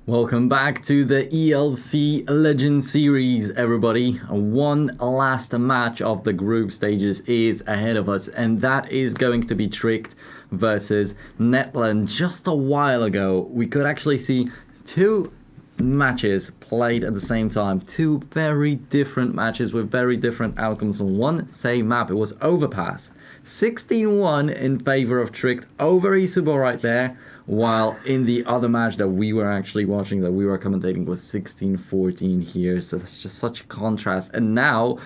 Welcome back to the ELC Legend Series, everybody. One last match of the group stages is ahead of us, and that is going to be Tricked versus Netland. Just a while ago, we could actually see two matches played at the same time. Two very different matches with very different outcomes on one same map. It was Overpass. 16-1 in favor of Tricked over Isubo right there, while in the other match that we were actually watching, that we were commentating, was 16-14 here. So that's just such a contrast. And now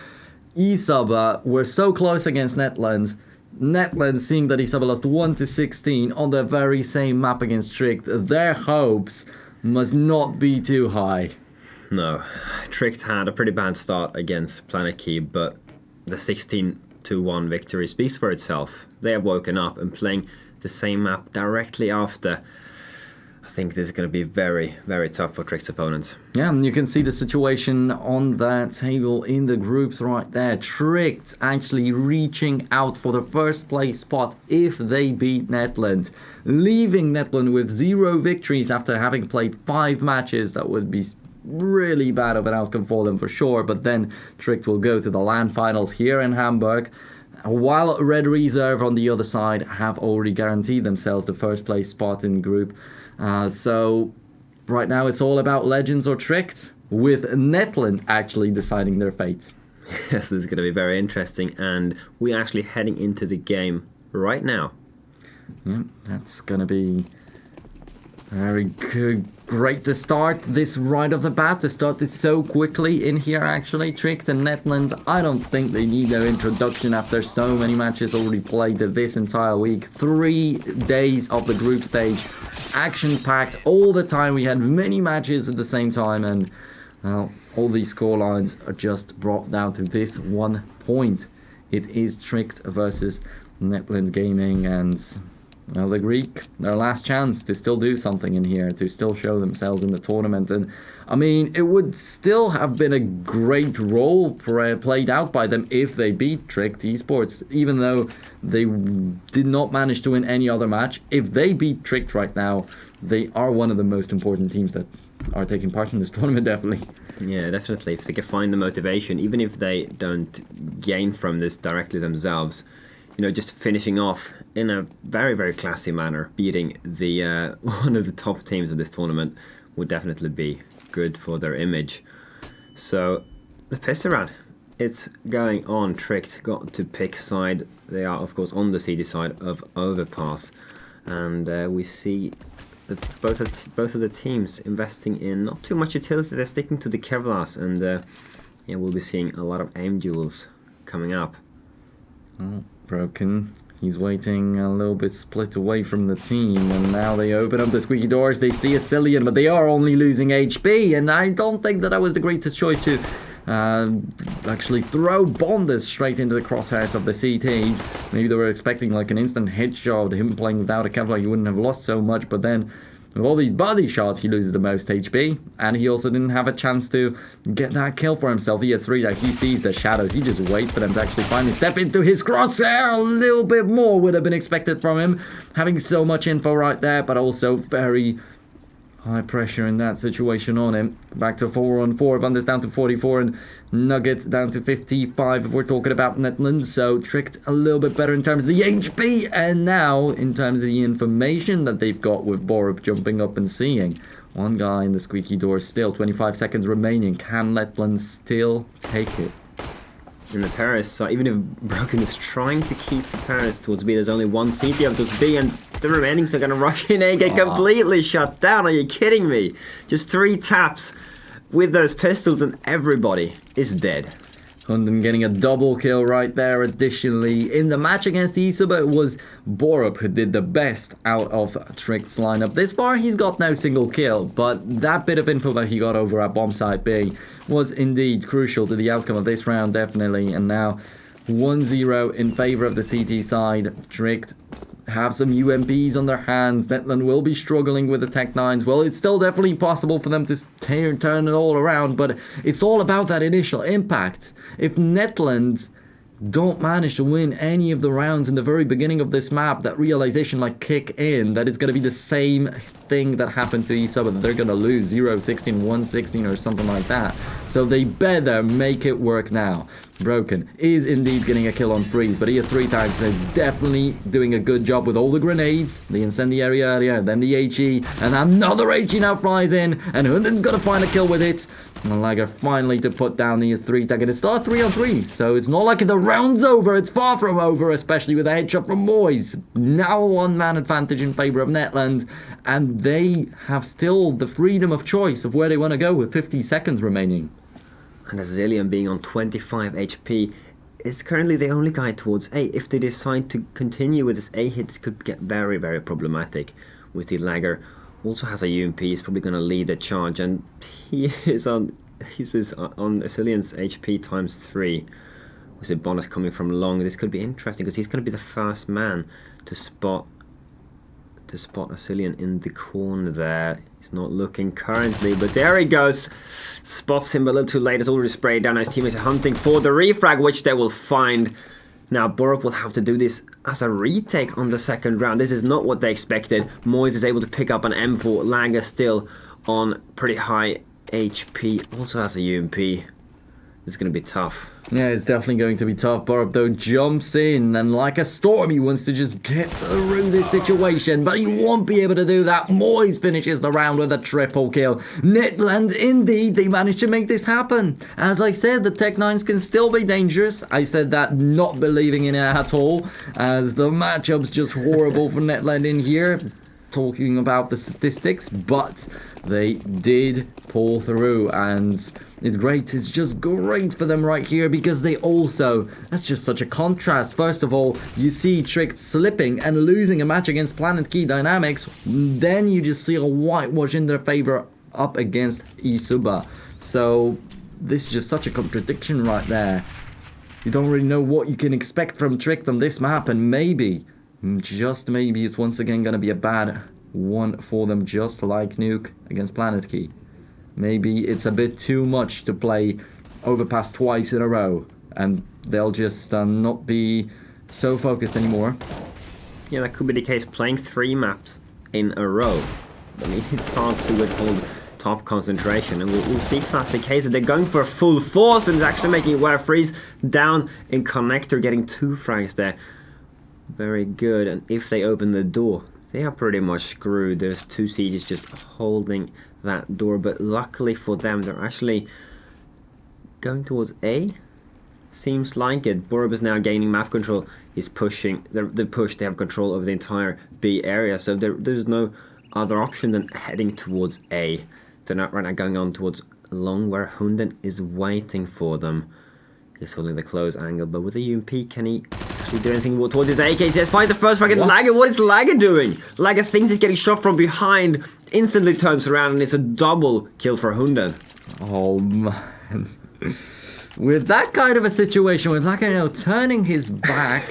Isaba were so close against Netland. Netland, seeing that Isaba lost 1-16 on the very same map against Tricked, their hopes must not be too high. No, Tricked had a pretty bad start against Planet Key, but the 16-1 victory speaks for itself. They have woken up and playing the same map directly after. I think this is going to be very, very tough for Tricked's opponents. Yeah, and you can see the situation on that table in the groups right there. Tricked actually reaching out for the first place spot if they beat Netland, leaving Netland with 0 victories after having played 5 matches. That would be really bad of an outcome for them for sure, but then Tricked will go to the LAN finals here in Hamburg, while Red Reserve on the other side have already guaranteed themselves the first place spot in group. So right now it's all about Legends or Tricked, with Netland actually deciding their fate. Yes, this is going to be very interesting, and we're actually heading into the game right now. Yeah, that's going to be very good. Great to start this right off the bat, to start this so quickly in here actually. Tricked and Netland, I don't think they need their introduction after so many matches already played this entire week. 3 days of the group stage, action-packed all the time. We had many matches at the same time, and well, all these score lines are just brought down to this one point. It is Tricked versus Netland Gaming, and well, the Greek, their last chance to still do something in here, to still show themselves in the tournament. And I mean, it would still have been a great role played out by them if they beat Tricked Esports, even though they did not manage to win any other match. If they beat Tricked right now, they are one of the most important teams that are taking part in this tournament, definitely. Yeah, definitely. If they can find the motivation, even if they don't gain from this directly themselves, you know, just finishing off in a very, very classy manner, beating the one of the top teams of this tournament would definitely be good for their image. So the piss around, it's going on. Tricked got to pick side. They are, of course, on the CD side of Overpass, and we see that both of the teams investing in not too much utility. They're sticking to the Kevlars, and yeah, we'll be seeing a lot of aim duels coming up. Broken. He's waiting a little bit split away from the team, and now they open up the squeaky doors. They see a Cillian, but they are only losing HP, and I don't think that was the greatest choice to actually throw Bonders straight into the crosshairs of the CTs. Maybe they were expecting like an instant headshot. Him playing without a Kevlar, he wouldn't have lost so much, but then with all these body shots, he loses the most HP, and he also didn't have a chance to get that kill for himself. He has 3 attacks, he sees the shadows, he just waits for them to actually finally step into his crosshair. A little bit more would have been expected from him, having so much info right there, but also very high pressure in that situation on him. Back to 4-on-4, Bundes down to 44, and Nugget down to 55 if we're talking about Netland. So Tricked a little bit better in terms of the HP, and now in terms of the information that they've got with Borup jumping up and seeing one guy in the squeaky door still. 25 seconds remaining. Can Netland still take it? And the terrorists, even if Broken is trying to keep the terrorists towards B, there's only one CT up towards B, and the remainings are going to rush in and get completely shut down. Are you kidding me? Just 3 taps with those pistols and everybody is dead. Hunden getting a double kill right there. Additionally, in the match against Isaba, it was Borup who did the best out of Tricked's lineup. This far, he's got no single kill, but that bit of info that he got over at Bombsite B was indeed crucial to the outcome of this round, definitely. And now 1-0 in favor of the CT side. Tricked have some UMPs on their hands. Netland will be struggling with the Tech 9s. Well, it's still definitely possible for them to turn it all around, but it's all about that initial impact. If Netland don't manage to win any of the rounds in the very beginning of this map, that realization might kick in that it's going to be the same thing that happened to Isoba, that they're going to lose 0-16, 1-16 or something like that. So they better make it work now. Broken is indeed getting a kill on Freeze, but here 3 times. They're definitely doing a good job with all the grenades, the incendiary earlier, then the HE, and another HE now flies in, and Hunden's got to find a kill with it. And Lager finally to put down the 3 tag, and it's still 3-on-3, so it's not like the round's over. It's far from over, especially with a headshot from Moyes. Now a 1-man advantage in favour of Netland, and they have still the freedom of choice of where they want to go with 50 seconds remaining. And Azilian being on 25 HP is currently the only guy towards A. If they decide to continue with this A hit, this could get very, very problematic. With the Lager also has a UMP, he's probably going to lead the charge, and he's on Azilian's HP times 3. With the bonus coming from long, this could be interesting because he's going to be the first man to spot Azilian in the corner there. He's not looking currently, but there he goes. Spots him a little too late. It's already sprayed down. His teammates are hunting for the refrag, which they will find. Now, Borup will have to do this as a retake on the second round. This is not what they expected. Moyes is able to pick up an M4. Langer still on pretty high HP. Also has a UMP. It's going to be tough. Yeah, it's definitely going to be tough. Borup, though, jumps in, and like a storm, he wants to just get through this situation, but he won't be able to do that. Moyes finishes the round with a triple kill. Netland, indeed, they managed to make this happen. As I said, the Tech-9s can still be dangerous. I said that not believing in it at all, as the matchup's just horrible for Netland in here. Talking about the statistics, but they did pull through, and it's great. It's just great for them right here, because they also, that's just such a contrast. First of all, you see Trick slipping and losing a match against Planet Key Dynamics, then you just see a whitewash in their favor up against Isuba. So this is just such a contradiction right there. You don't really know what you can expect from Trick on this map, and maybe, just maybe, it's once again going to be a bad one for them, just like Nuke against Planet Key. Maybe it's a bit too much to play Overpass twice in a row, and they'll just not be so focused anymore. Yeah, that could be the case. Playing 3 maps in a row, I mean, it's hard to withhold top concentration, and we'll see if that's the case. That they're going for full force, and it's actually making it where Freeze down in connector, getting 2 frags there. Very good, and if they open the door, they are pretty much screwed. There's 2 sieges just holding that door, but luckily for them, they're actually going towards A. Seems like it. Borup is now gaining map control. He's pushing the push. They have control over the entire B area, so there's no other option than heading towards A. They're not right now going on towards long, where Hunden is waiting for them. He's holding the close angle, but with the UMP, can he actually do anything towards his AK? He says, find the first fucking Lager. What is Lager doing? Lager thinks he's getting shot from behind, instantly turns around, and it's a double kill for Hunden. Oh man. With that kind of a situation, with Lager, turning his back,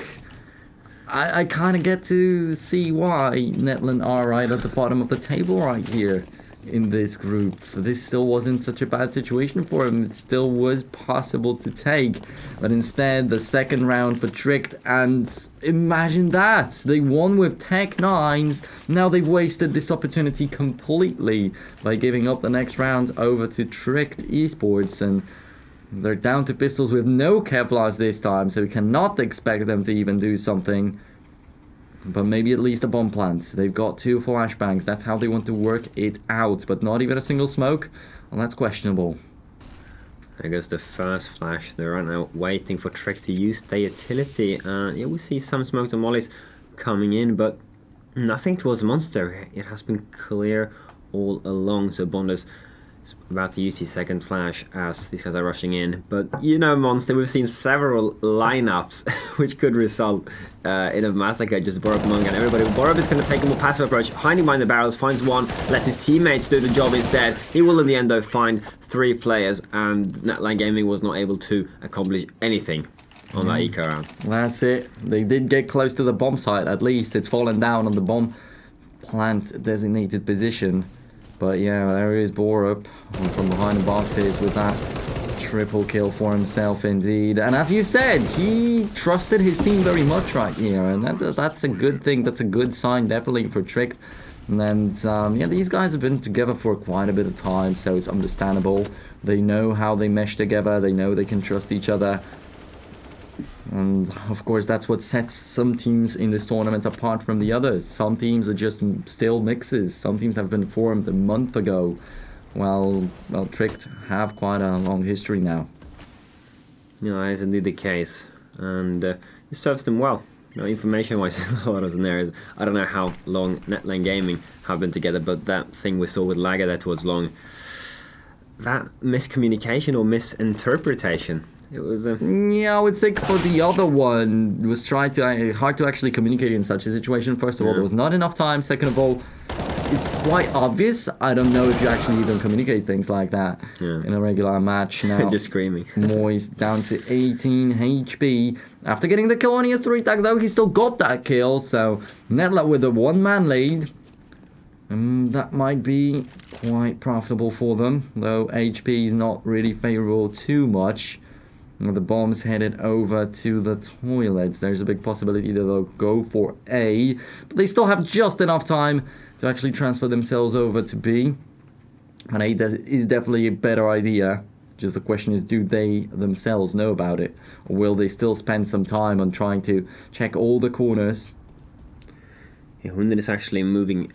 I kind of get to see why Netland are right at the bottom of the table right here in this group. This still wasn't such a bad situation for him. It still was possible to take, but instead the second round for Tricked, and imagine that, they won with Tech-9s. Now they've wasted this opportunity completely by giving up the next round over to Tricked Esports, and they're down to pistols with no Kevlars this time, so we cannot expect them to even do something. But maybe at least a bomb plant. They've got 2 flashbangs. That's how they want to work it out. But not even a single smoke? Well, that's questionable. There goes the first flash. They're right now waiting for Trick to use their utility. Yeah, we see some smokes and mollies coming in, but nothing towards Monster. It has been clear all along. So Bondas is about to use his second flash as these guys are rushing in. But you know, Monster, we've seen several lineups which could result in a massacre. Just Borup, Monk, and everybody. Borup is going to take a more passive approach, hiding behind the barrels, finds one, lets his teammates do the job instead. He will in the end though find 3 players, and Netland Gaming was not able to accomplish anything on that eco round. That's it. They did get close to the bomb site, at least. It's fallen down on the bomb plant designated position. But yeah, there is Borup from behind the boxes with that triple kill for himself indeed. And as you said, he trusted his team very much right here, and that's a good thing. That's a good sign definitely for Trick. And yeah, these guys have been together for quite a bit of time, so it's understandable. They know how they mesh together. They know they can trust each other. And of course, that's what sets some teams in this tournament apart from the others. Some teams are just still mixes. Some teams have been formed a month ago. Well, Tricked have quite a long history now. Yeah, that is indeed the case. And it serves them well. Information-wise, a lot of them there. I don't know how long Netland Gaming have been together, but that thing we saw with Lager there towards long, that miscommunication or misinterpretation, it was yeah, I would say for the other one, it was hard to actually communicate in such a situation. First of all, there was not enough time. Second of all, it's quite obvious. I don't know if you actually even communicate things like that in a regular match now. Just screaming. Moyes down to 18 HP. After getting the kill on his 3-tag though, he still got that kill. So Netland with a one-man lead. That might be quite profitable for them, though HP is not really favorable too much. The bomb's headed over to the toilets. There's a big possibility that they'll go for A, but they still have just enough time to actually transfer themselves over to B. And A is definitely a better idea. Just the question is, do they themselves know about it? Or will they still spend some time on trying to check all the corners? Yeah, Hunden is actually moving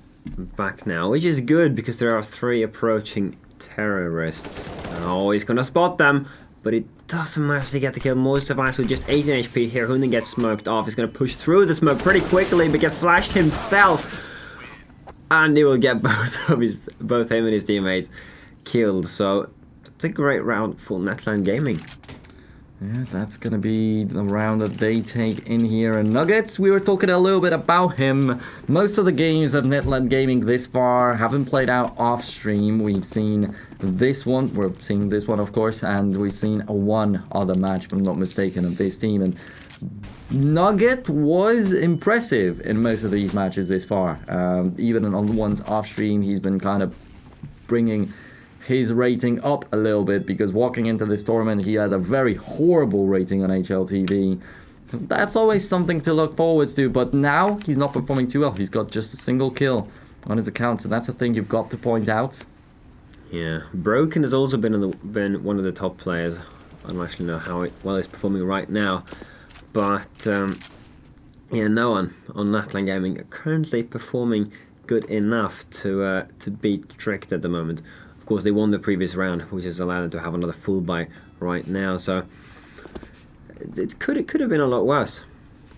back now, which is good because there are 3 approaching terrorists. Oh, he's gonna spot them, but it doesn't manage to get the kill. Moyes survives with just 18 HP here. Hunden gets smoked off. He's gonna push through the smoke pretty quickly, but get flashed himself. And he will get both him and his teammates killed. So it's a great round for Netland Gaming. Yeah, that's going to be the round that they take in here. And Nuggets, we were talking a little bit about him. Most of the games of Netland Gaming this far haven't played out off stream. We've seen this one. We're seeing this one, of course. And we've seen one other match, if I'm not mistaken, of this team. And Nugget was impressive in most of these matches this far. Even on the ones off stream, he's been kind of bringing his rating up a little bit, because walking into this tournament he had a very horrible rating on HLTV. That's always something to look forward to, but now he's not performing too well. He's got just a single kill on his account, so that's a thing you've got to point out. Yeah, Broken has also been one of the top players. I don't actually know how well he's performing right now, but yeah, no one on Netland Gaming are currently performing good enough to beat Tricked at the moment. Of course, they won the previous round, which has allowed them to have another full buy right now. So it could have been a lot worse.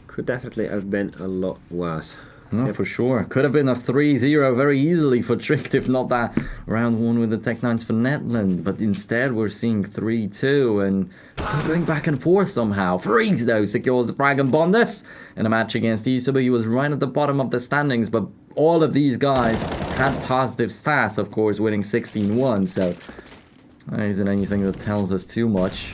Could definitely have been a lot worse. No, for sure. Could have been a 3-0 very easily for Tricked, if not that round 1 with the Tech-9s for Netland. But instead, we're seeing 3-2 and still going back and forth somehow. Freeze, though, secures the frag and bomb this in a match against Isubu. He was right at the bottom of the standings, but all of these guys had positive stats, of course, winning 16-1. So there isn't anything that tells us too much.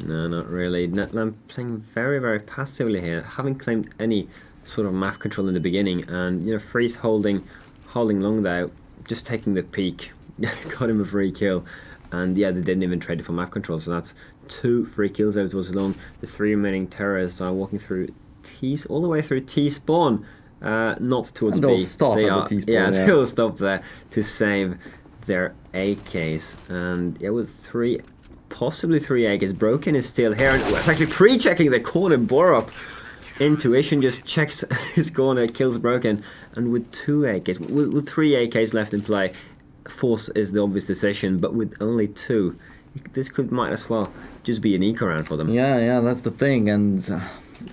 No, not really. Netland playing very, very passively here. Haven't claimed any sort of map control in the beginning, and Freeze holding long there, just taking the peak, got him a free kill, and yeah, they didn't even trade it for map control, so that's 2 free kills out towards alone. The 3 remaining terrorists are walking through all the way through T spawn, not towards and they'll B. Stop at the T spawn. Yeah, they'll stop there to save their AKs, and yeah, with possibly 3 AKs. Broken is still here, and it's actually pre-checking the corner. Borup Intuition just checks his corner, kills Broken, and with 2 AKs, with 3 AKs left in play, Force is the obvious decision, but with only 2, this might as well just be an eco round for them. Yeah, that's the thing, and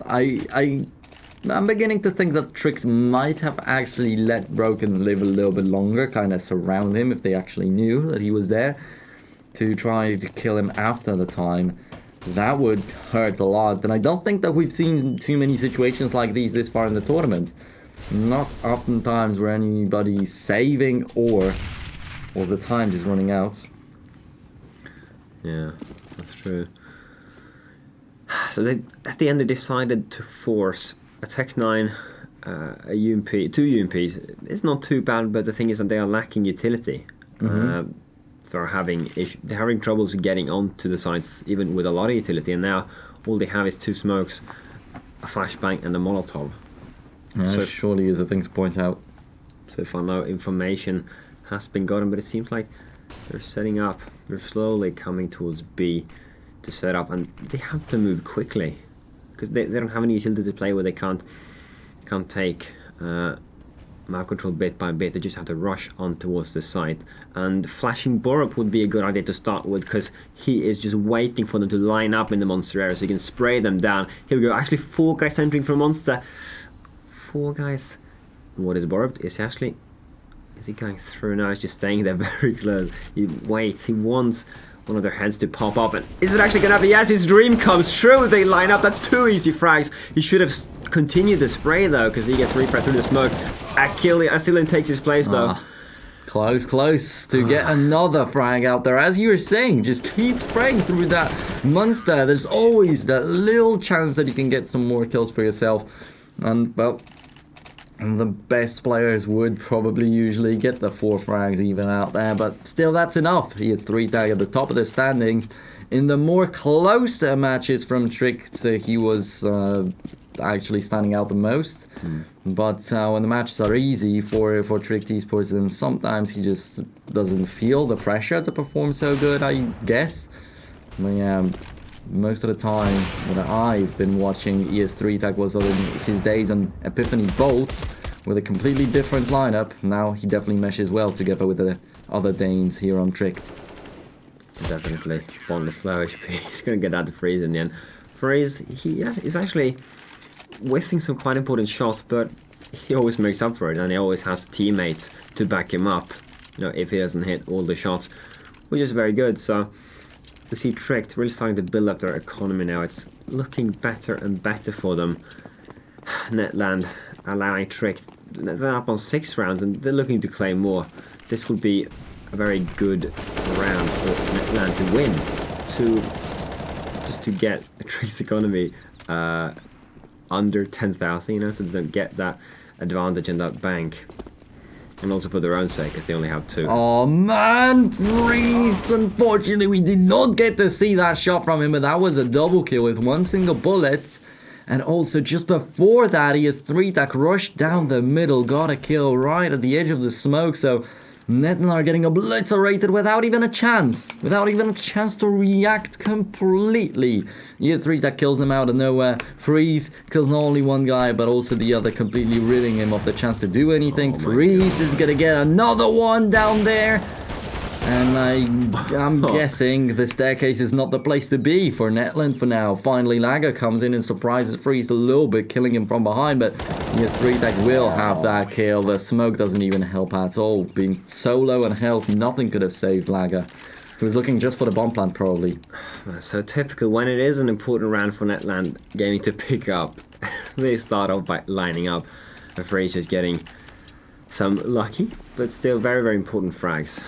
I'm beginning to think that Tricks might have actually let Broken live a little bit longer, kind of surround him if they actually knew that he was there, to try to kill him after the time. That would hurt a lot, and I don't think that we've seen too many situations like these this far in the tournament. Not oftentimes where anybody's saving or the time just running out. Yeah, that's true. So at the end they decided to force a Tech-9 a UMP, two UMPs. It's not too bad, but the thing is that they are lacking utility. They're having troubles getting onto the sites, even with a lot of utility. And now all they have is two smokes, a flashbang, and a Molotov. Yeah, so surely is a thing to point out. So if I know information has been gotten, but it seems like they're setting up. They're slowly coming towards B to set up, and they have to move quickly because they don't have any utility to play with. They can't take map control bit by bit. They just have to rush on towards the site. And flashing Borup would be a good idea to start with, because he is just waiting for them to line up in the monster area so he can spray them down. Here we go. Actually, 4 guys entering from monster. 4 guys. What is Borup? Is he going through now? He's just staying there very close. He waits. He wants one of their heads to pop up. And is it actually going to happen? Yes, his dream comes true. They line up. That's 2 easy frags. He should have continued the spray, though, because he gets repressed through the smoke. Asilian takes his place, though. Close to get another frag out there. As you were saying, just keep spraying through that monster. There's always that little chance that you can get some more kills for yourself. And, well, the best players would probably usually get the 4 frags even out there, but still that's enough. He is 3 tag at the top of the standings. In the more closer matches from Trick, he was actually standing out the most. But when the matches are easy for Trick Esports, then sometimes he just doesn't feel the pressure to perform so good, I guess. But yeah, most of the time that I've been watching ES3 Tag was in his days on Epiphany Bolts with a completely different lineup. Now he definitely meshes well together with the other Danes here on Tricked. Definitely. Bondless low HP. He's going to get out to Freeze in the end. Freeze, he's actually whiffing some quite important shots, but he always makes up for it, and he always has teammates to back him up, if he doesn't hit all the shots, which is very good. So we see Tricked really starting to build up their economy now. It's looking better and better for them. Netland allowing Tricked, they're up on 6 rounds, and they're looking to claim more. This would be a very good round for Netland to win, just to get Trick's economy under 10,000, so they don't get that advantage in that bank. And also for their own sake, because they only have 2. Oh man, Freeze! Unfortunately, we did not get to see that shot from him, but that was a double kill with 1 single bullet. And also, just before that, he has 3 tag rushed down the middle, got a kill right at the edge of the smoke, so Netland are getting obliterated without even a chance. Without even a chance to react completely. ES3 that kills them out of nowhere. Freeze kills not only 1 guy, but also the other, completely ridding him of the chance to do anything. Freeze is gonna get another one down there. And I'm guessing the staircase is not the place to be for Netland for now. Finally, Lager comes in and surprises Freeze a little bit, killing him from behind, but ES3 Tag will have that kill. The smoke doesn't even help at all. Being so low on health, nothing could have saved Lager. He was looking just for the bomb plant, probably. So typical. When it is an important round for Netland Gaming to pick up, they start off by lining up. And Freeze is getting some lucky, but still very, very important frags.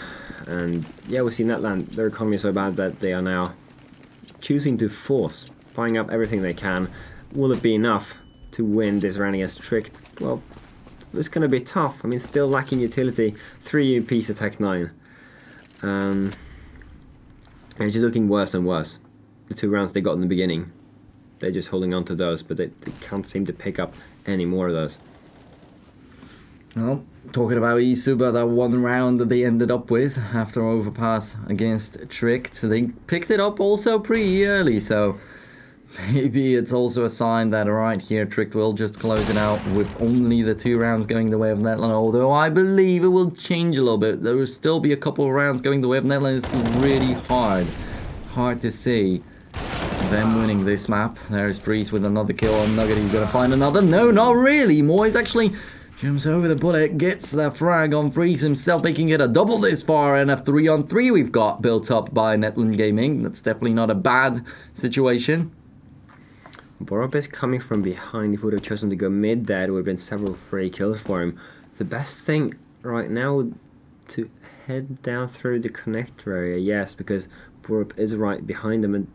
And yeah, we see Netland, their economy is so bad that they are now choosing to force, buying up everything they can. Will it be enough to win this round against Tricked? Well, it's going to be tough. I mean, still lacking utility. 3 UMPs to Tech 9. And it's just looking worse and worse. The 2 rounds they got in the beginning, they're just holding on to those, but they can't seem to pick up any more of those. Well, talking about Isuba, that 1 round that they ended up with after overpass against Tricked, they picked it up also pretty early, so maybe it's also a sign that right here Tricked will just close it out with only the 2 rounds going the way of Netland, although I believe it will change a little bit. There will still be a couple of rounds going the way of Netland. It's really hard to see them winning this map. There's Freeze with another kill on Nugget. He's going to find another. No, not really. Moyes actually jumps over the bullet, gets the frag on Freeze himself, making it a double this far, and a 3-on-3 we've got built up by Netland Gaming. That's definitely not a bad situation. Borup is coming from behind. If he would have chosen to go mid there, it would have been several free kills for him. The best thing right now would to head down through the connector area, yes, because Borup is right behind him, and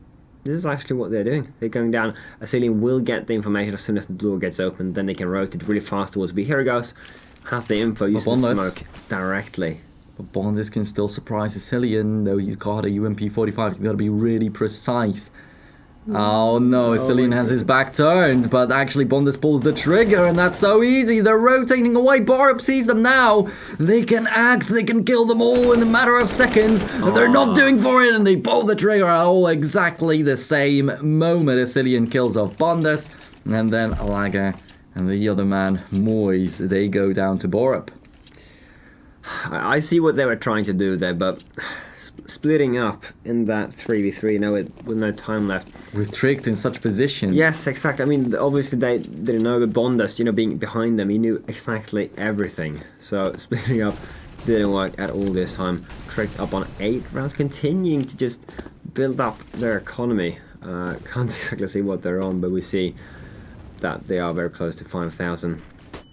this is actually what they're doing. They're going down. Assylian will get the information as soon as the door gets open. Then they can rotate really fast towards B. Here he goes. Has the info, uses the smoke directly. But Bondis can still surprise Assylian, though he's got a UMP-45. He's got to be really precise. Oh no, Assylian has his back turned, but actually Bondis pulls the trigger, and that's so easy. They're rotating away. Borup sees them now. They can act, they can kill them all in a matter of seconds. They're not doing for it, and they pull the trigger at all exactly the same moment. Assylian kills off Bondis, and then Alaga and the other man, Moise, they go down to Borup. I see what they were trying to do there, but splitting up in that 3v3 now with no time left. With Tricked in such position. Yes, exactly. I mean, obviously they didn't know, but Bondus, being behind them, he knew exactly everything. So splitting up didn't work at all this time. Tricked up on 8 rounds, continuing to just build up their economy. Can't exactly see what they're on, but we see that they are very close to 5,000.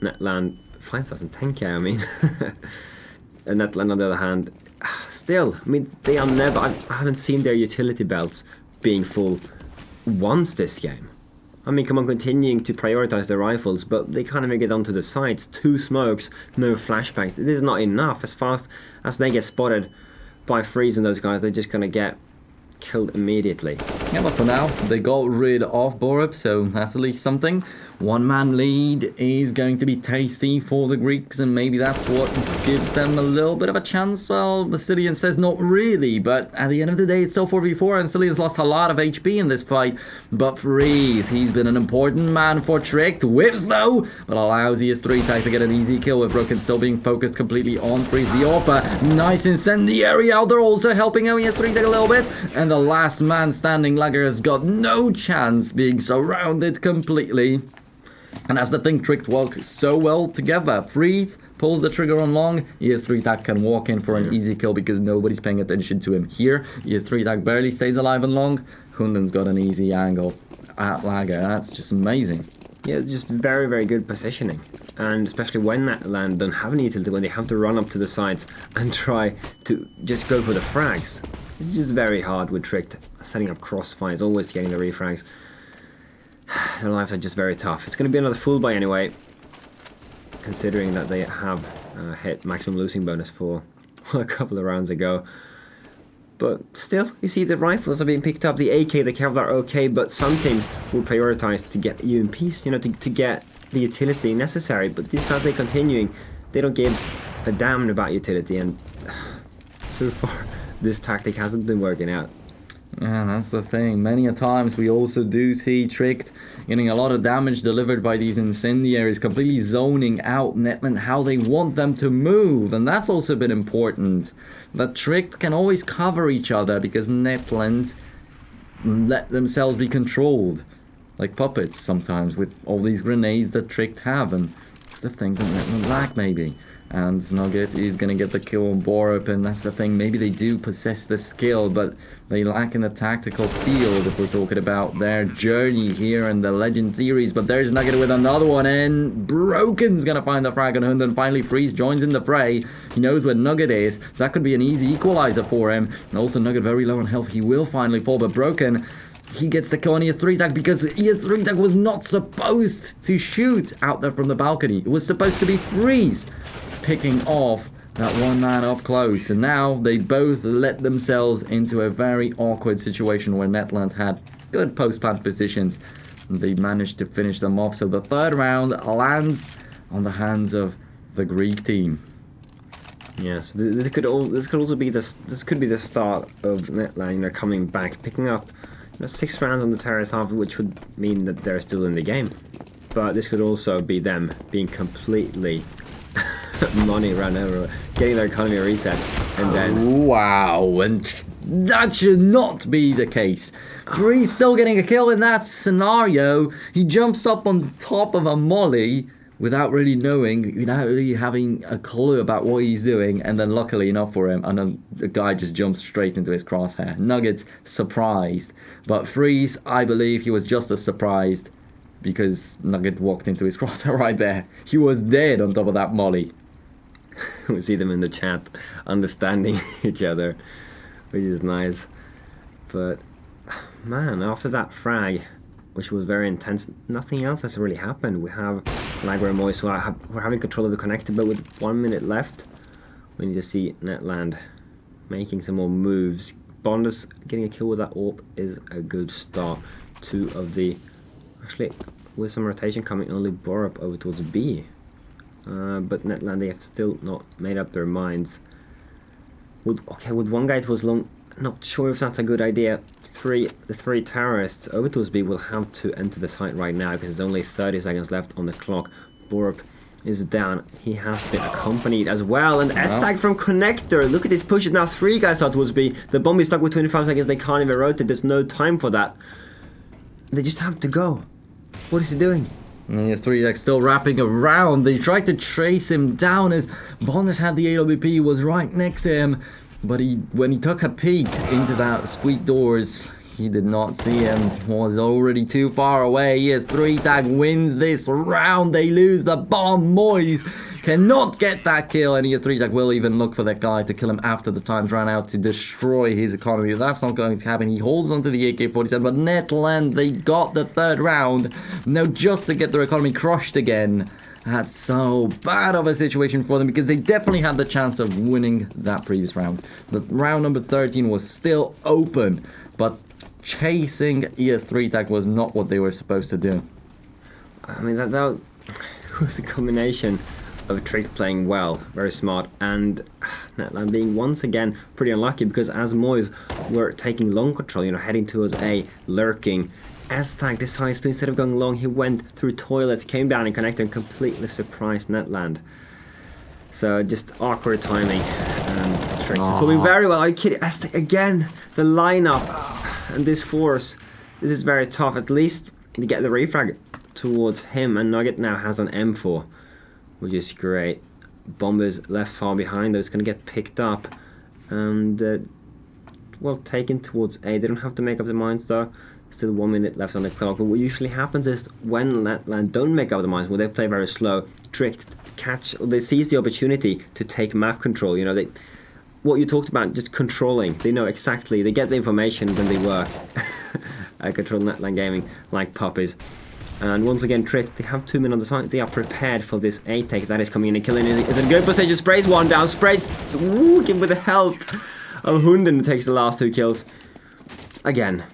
Netland, 5,000, 10k, I mean. And Netland, on the other hand, still, I mean, they are never, I haven't seen their utility belts being full once this game. I mean, come on, continuing to prioritize their rifles, but they can't even get onto the sides. 2 smokes, no flashbangs. This is not enough. As fast as they get spotted by Freeze and those guys, they're just gonna get killed immediately. Yeah, but for now, they got rid of Borup, so that's at least something. 1-man lead is going to be tasty for the Greeks, and maybe that's what gives them a little bit of a chance. Well, Basilian says not really, but at the end of the day, it's still 4v4, and Basilian's lost a lot of HP in this fight. But Freeze, he's been an important man for Tricked. Whips though, but allows ES3 tag to get an easy kill, with Broken still being focused completely on Freeze. The AWP, nice incendiary out there, also helping out ES3 tag a little bit. And the last man standing, Lager, has got no chance, being surrounded completely. And as the thing Tricked work so well together. Freeze pulls the trigger on long. ES3 tag can walk in for an easy kill because nobody's paying attention to him here. ES3 tag barely stays alive on long. Hunden's got an easy angle at Lager. That's just amazing. Yeah, just very, very good positioning. And especially when Netland don't have any utility, when they have to run up to the sides and try to just go for the frags. It's just very hard with Tricked setting up crossfires, always getting the refrags. Their lives are just very tough. It's going to be another full buy anyway, considering that they have hit maximum losing bonus for a couple of rounds ago. But still, you see the rifles are being picked up, the AK, the Kevlar, okay, but some teams will prioritize to get UMPs, to get the utility necessary. But these guys, they're continuing. They don't give a damn about utility, and so far, this tactic hasn't been working out. Yeah, that's the thing. Many a times we also do see Tricked getting a lot of damage delivered by these incendiaries, completely zoning out Netland how they want them to move. And that's also been important. That Tricked can always cover each other because Netland let themselves be controlled. Like puppets sometimes with all these grenades that Tricked have. And it's the thing that Netland lack maybe. And Nugget is going to get the kill on Borup, and that's the thing, maybe they do possess the skill, but they lack in the tactical field if we're talking about their journey here in the Legend series. But there's Nugget with another one, and Broken's going to find the frag on Hund, and finally Freeze joins in the fray. He knows where Nugget is, so that could be an easy equalizer for him. And also Nugget very low on health, he will finally fall, but Broken, he gets the kill on ES3 tag because ES3 tag was not supposed to shoot out there from the balcony. It was supposed to be Freeze picking off that one man up close, and now they both let themselves into a very awkward situation where Netland had good post-plant positions and they managed to finish them off. So the third round lands on the hands of the Greek team. Yes, this could also be this could be the start of Netland, coming back, picking up 6 rounds on the terrorist half, which would mean that they're still in the game. But this could also be them being completely money run over, getting their economy reset, and then wow, and that should not be the case. Freeze still getting a kill in that scenario. He jumps up on top of a molly without really knowing, without really having a clue about what he's doing, and then luckily enough for him, and then the guy just jumps straight into his crosshair. Nuggets surprised, but Freeze, I believe he was just as surprised because Nugget walked into his crosshair right there. He was dead on top of that molly. We see them in the chat understanding each other, which is nice. But man, after that frag, which was very intense, nothing else has really happened. We have Lagra and Moise who we're having control of the connector, but with 1 minute left, we need to see Netland making some more moves. Bondus getting a kill with that AWP is a good start. Two of the... Actually, with some rotation coming, only Borup over towards B. But Netland, they have still not made up their minds. With one guy towards long, not sure if that's a good idea. The three terrorists over towards B will have to enter the site right now because there's only 30 seconds left on the clock. Borup is down. He has been accompanied as well. And S-Tag from Connector. Look at this push. Now 3 guys out towards B. The bomb is stuck with 25 seconds. They can't even rotate. There's no time for that. They just have to go. What is he doing? And his 3-deck still wrapping around. They tried to trace him down as Bondus had the AWP, was right next to him. But when he took a peek into that squeak doors, he did not see him. Was already too far away. Yes, 3-tag wins this round. They lose the bomb. Moise cannot get that kill, and ES 3-tag will even look for that guy to kill him after the time's ran out to destroy his economy. That's not going to happen. He holds onto the AK-47, but Netland, they got the 3rd round. Now just to get their economy crushed again. That's so bad of a situation for them because they definitely had the chance of winning that previous round. The round number 13 was still open, but chasing ES 3-tag was not what they were supposed to do. I mean, that was a combination of Trick playing well, very smart, and Netland being once again pretty unlucky because as Moise were taking long control, heading towards A, lurking, S-Tag decides to, instead of going long, he went through toilets, came down and connected and completely surprised Netland. So just awkward timing. And Trick performing very well. Are you kidding? S-Tag again, the lineup and this force. This is very tough. At least to get the refrag towards him, and Nugget now has an M4, which is great. Bombers left far behind, though, it's going to get picked up and well, taken towards A. They don't have to make up their minds though. Still 1 minute left on the clock. But what usually happens is when Netland don't make up their minds, when they play very slow, Trick they seize the opportunity to take map control. What you talked about, just controlling. They know exactly. They get the information, then they work. I control Netland gaming like puppies. And once again, Trick, they have 2 men on the side. They are prepared for this A take that is coming in and killing it. It's a good position. Sprays one down. Sprays. Ooh, with the help of Hunden, takes the last 2 kills. Again,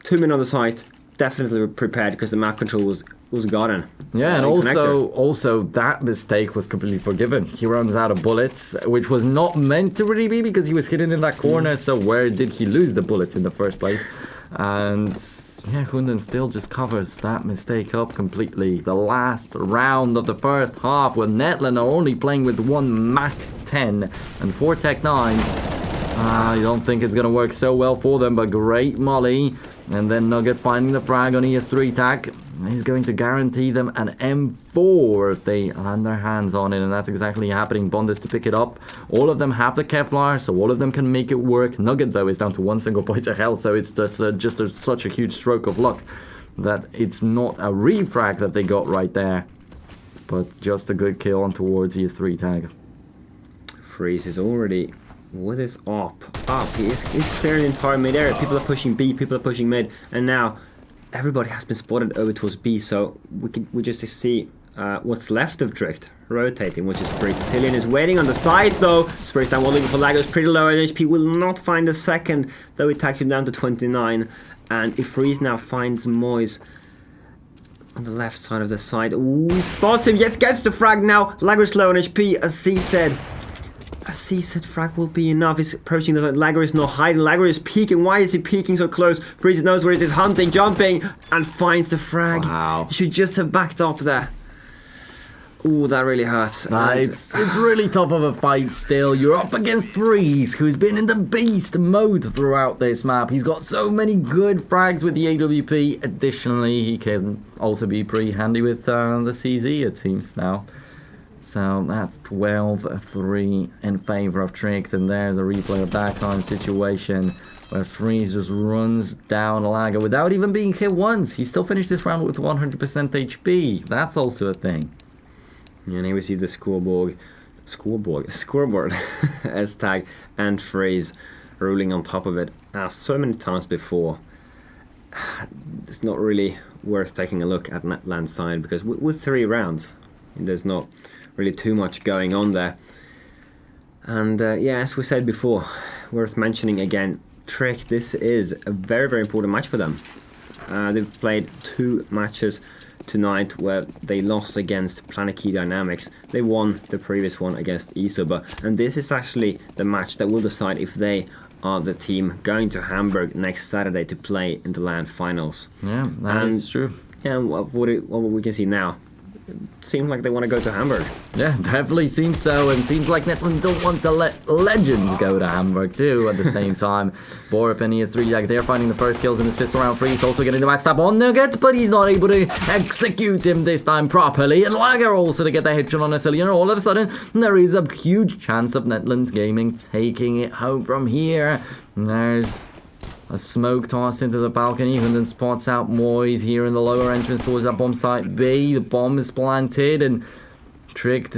2 men on the site. Definitely prepared because the map control was gotten. Yeah, and also that mistake was completely forgiven. He runs out of bullets, which was not meant to really be because he was hidden in that corner. So where did he lose the bullets in the first place? And yeah, Hunden still just covers that mistake up completely. The last round of the first half, with Netland are only playing with 1 Mac 10 and 4 Tech 9s. I don't think it's going to work so well for them, but great molly. And then Nugget finding the frag on ES 3-tag. He's going to guarantee them an M4 if they land their hands on it, and that's exactly happening. Bondus to pick it up. All of them have the Kevlar, so all of them can make it work. Nugget, though, is down to 1 single point of health, so it's just such a huge stroke of luck that it's not a refrag that they got right there, but just a good kill on towards ES 3-tag. Freeze is already with his up. He's clearing the entire mid area. People are pushing B, people are pushing mid, and now everybody has been spotted over towards B, so we just see what's left of Drift rotating, which is great. Sicilian is waiting on the side though. Sprays down one, looking for Lagos, pretty low on HP, will not find a second, though it takes him down to 29. And if Freeze now finds Moise on the left side of the side, ooh, he spots him, yes, gets the frag now. Lagos low on HP, as C said, frag will be enough. He's approaching the side. Lager is not hiding. Lager is peeking. Why is he peeking so close? Freeze knows where it is, hunting, jumping, and finds the frag. Wow. He should just have backed up there. Ooh, that really hurts. It's really tough of a fight still. You're up against Freeze, who's been in the beast mode throughout this map. He's got so many good frags with the AWP. Additionally, he can also be pretty handy with the CZ, it seems now. So that's 12-3 in favor of Tricked, and there's a replay of that kind of situation where Freeze just runs down Lager without even being hit once. He still finished this round with 100% HP. That's also a thing. And here we see the scoreboard S-Tag and Freeze ruling on top of it, as so many times before. it's not really worth taking a look at Netland's side, because with 3 rounds, there's not really too much going on there. And yeah, as we said before, worth mentioning again, Trick, this is a very, very important match for them. They've played 2 matches tonight where they lost against Planet Key Dynamics. They won the previous one against Isoba, and this is actually the match that will decide if they are the team going to Hamburg next Saturday to play in the LAN finals. Yeah, that is true. Yeah, what we can see now, seems like they want to go to Hamburg. Yeah, definitely seems so, and seems like Netland don't want to let Legends go to Hamburg too at the same time. Borup and ES3, they're finding the first kills in this pistol round 3. He's also getting the backstab on Nugget, but he's not able to execute him this time properly. And Lager also to get the headshot on Asilian. All of a sudden, there is a huge chance of Netland Gaming taking it home from here. And there's a smoke tossed into the balcony, and then spots out Moyes here in the lower entrance towards that bomb site B. The bomb is planted and tricked.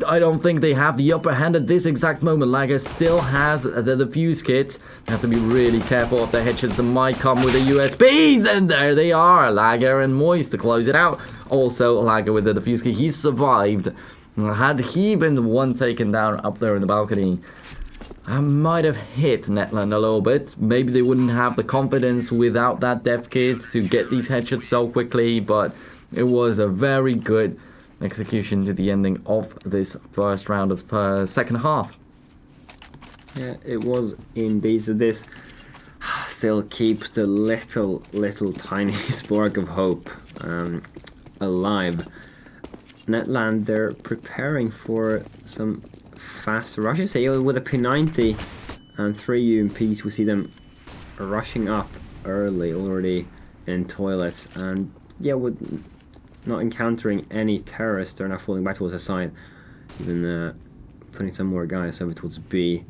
I don't think they have the upper hand at this exact moment. Lager still has the defuse kit. They have to be really careful of the headshots that might come with the USBs, and there they are. Lager and Moyes to close it out. Also, Lager with the defuse kit. He's survived. Had he been the one taken down up there in the balcony, I might have hit Netland a little bit. Maybe they wouldn't have the confidence without that dev kit to get these headshots so quickly, but it was a very good execution to the ending of this first round of second half. Yeah, it was indeed. So this still keeps the little tiny spark of hope alive. Netland, they're preparing for some fast rushes. So with a P90 and 3 UMPs, we see them rushing up early already in toilets, and yeah, with not encountering any terrorists, they're now falling back towards the side, even putting some more guys over towards B.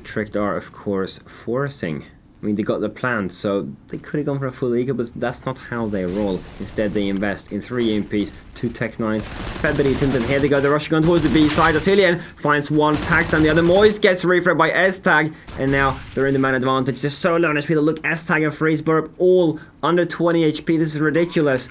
Tricked are, of course, forcing. I mean, they got the plan, so they could have gone for a full eco, but that's not how they roll. Instead, they invest in 3 EMPs, 2 Tech 9s, February Tintin. Here they go, they're rushing on towards the B side. Asilian finds one, tags down the other. Moyes gets reframed by S-Tag, and now they're in the man advantage. They're so low on HP. Look, S-Tag and Freeze Burp all under 20 HP. This is ridiculous.